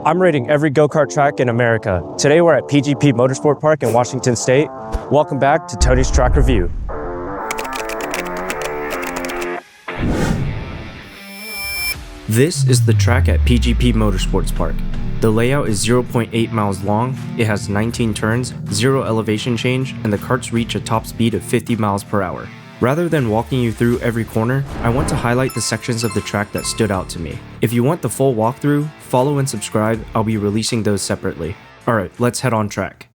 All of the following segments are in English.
I'm rating every go-kart track in America. Today we're at PGP Motorsport Park in Washington State. Welcome back to Tony's Track Review. This is the track at PGP Motorsports Park. The layout is 0.8 miles long, it has 19 turns, 0 elevation change, and the karts reach a top speed of 50 miles per hour. Rather than walking you through every corner, I want to highlight the sections of the track that stood out to me. If you want the full walkthrough, follow and subscribe, I'll be releasing those separately. Alright, let's head on track.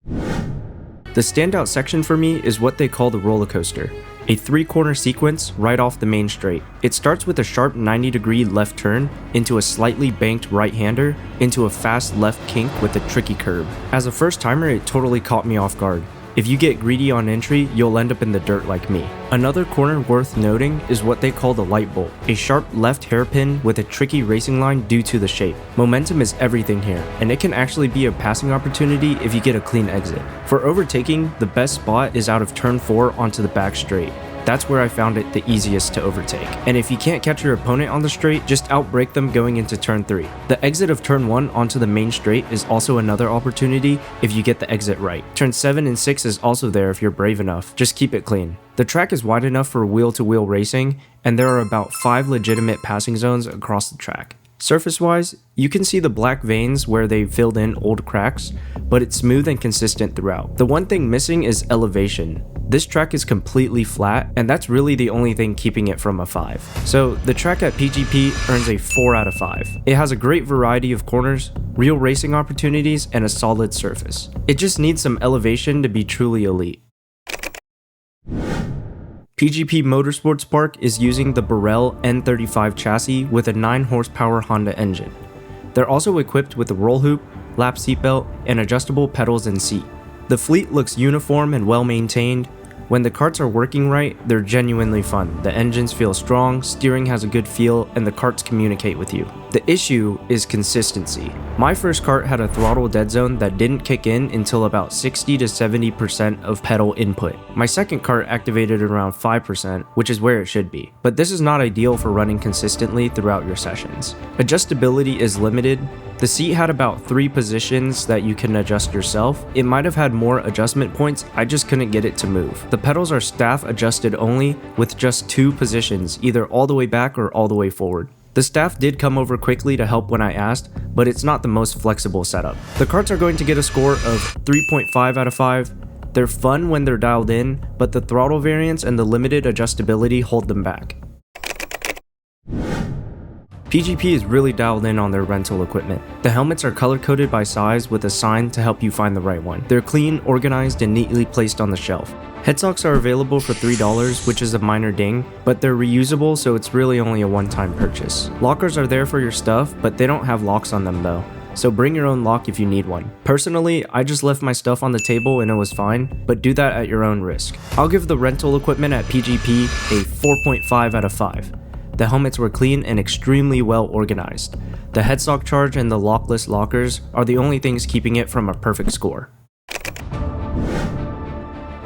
The standout section for me is what they call the roller coaster, a 3-corner sequence right off the main straight. It starts with a sharp 90-degree left turn, into a slightly banked right-hander, into a fast left kink with a tricky curve. As a first timer, it totally caught me off guard. If you get greedy on entry, you'll end up in the dirt like me. Another corner worth noting is what they call the light bolt, a sharp left hairpin with a tricky racing line due to the shape. Momentum is everything here, and it can actually be a passing opportunity if you get a clean exit. For overtaking, the best spot is out of turn 4 onto the back straight. That's where I found it the easiest to overtake. And if you can't catch your opponent on the straight, just outbrake them going into turn 3. The exit of turn 1 onto the main straight is also another opportunity if you get the exit right. Turn 7 and 6 is also there if you're brave enough. Just keep it clean. The track is wide enough for wheel-to-wheel racing, and there are about 5 legitimate passing zones across the track. Surface-wise, you can see the black veins where they filled in old cracks, but it's smooth and consistent throughout. The one thing missing is elevation. This track is completely flat, and that's really the only thing keeping it from a 5. So the track at PGP earns a 4 out of 5. It has a great variety of corners, real racing opportunities, and a solid surface. It just needs some elevation to be truly elite. PGP Motorsports Park is using the Burrell N35 chassis with a 9 horsepower Honda engine. They're also equipped with a roll hoop, lap seatbelt, and adjustable pedals and seat. The fleet looks uniform and well maintained. When the karts are working right, they're genuinely fun. The engines feel strong, steering has a good feel, and the karts communicate with you. The issue is consistency. My first kart had a throttle dead zone that didn't kick in until about 60 to 70% of pedal input. My second kart activated around 5%, which is where it should be. But this is not ideal for running consistently throughout your sessions. Adjustability is limited. The seat had about 3 positions that you can adjust yourself. It might have had more adjustment points, I just couldn't get it to move. The pedals are staff adjusted only, with just 2 positions, either all the way back or all the way forward. The staff did come over quickly to help when I asked, but it's not the most flexible setup. The karts are going to get a score of 3.5 out of 5. They're fun when they're dialed in, but the throttle variance and the limited adjustability hold them back. PGP is really dialed in on their rental equipment. The helmets are color-coded by size with a sign to help you find the right one. They're clean, organized, and neatly placed on the shelf. Headsocks are available for $3, which is a minor ding, but they're reusable, so it's really only a one-time purchase. Lockers are there for your stuff, but they don't have locks on them though, so bring your own lock if you need one. Personally, I just left my stuff on the table and it was fine, but do that at your own risk. I'll give the rental equipment at PGP a 4.5 out of 5. The helmets were clean and extremely well organized. The headstock charge and the lockless lockers are the only things keeping it from a perfect score.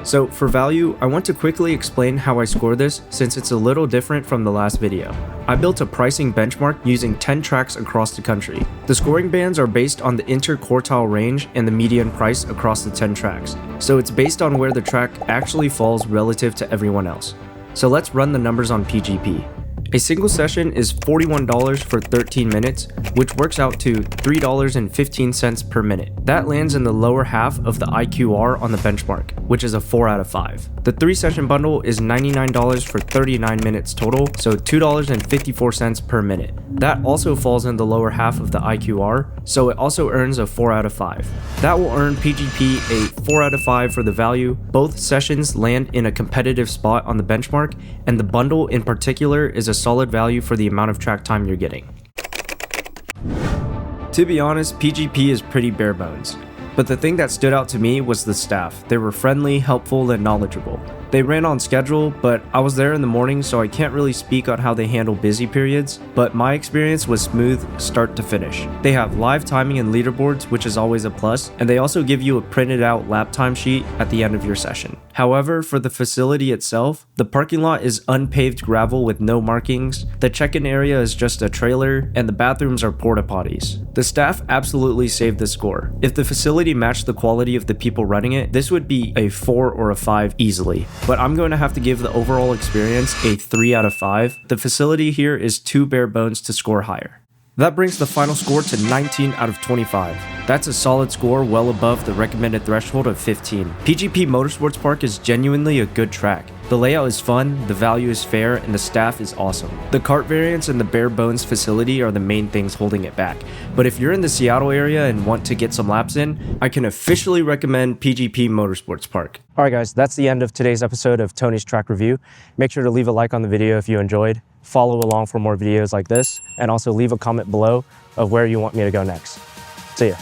So for value, I want to quickly explain how I score this since it's a little different from the last video. I built a pricing benchmark using 10 tracks across the country. The scoring bands are based on the interquartile range and the median price across the 10 tracks, so it's based on where the track actually falls relative to everyone else. So let's run the numbers on PGP. A single session is $41 for 13 minutes, which works out to $3.15 per minute. That lands in the lower half of the IQR on the benchmark, which is a 4 out of 5. The 3-session bundle is $99 for 39 minutes total, so $2.54 per minute. That also falls in the lower half of the IQR, so it also earns a 4 out of 5. That will earn PGP a 4 out of 5 for the value. Both sessions land in a competitive spot on the benchmark, and the bundle in particular is a solid value for the amount of track time you're getting. To be honest, PGP is pretty bare bones. But the thing that stood out to me was the staff. They were friendly, helpful, and knowledgeable. They ran on schedule, but I was there in the morning, so I can't really speak on how they handle busy periods, but my experience was smooth start to finish. They have live timing and leaderboards, which is always a plus, and they also give you a printed out lap time sheet at the end of your session. However, for the facility itself, the parking lot is unpaved gravel with no markings, the check-in area is just a trailer, and the bathrooms are porta potties. The staff absolutely saved the score. If the facility matched the quality of the people running it, this would be a 4 or a 5 easily. But I'm going to have to give the overall experience a 3 out of 5. The facility here is too bare bones to score higher. That brings the final score to 19 out of 25. That's a solid score well above the recommended threshold of 15. PGP Motorsports Park is genuinely a good track. The layout is fun, the value is fair, and the staff is awesome. The kart variants and the bare bones facility are the main things holding it back. But if you're in the Seattle area and want to get some laps in, I can officially recommend PGP Motorsports Park. Alright guys, that's the end of today's episode of Tony's Track Review. Make sure to leave a like on the video if you enjoyed. Follow along for more videos like this, and also leave a comment below of where you want me to go next. See ya.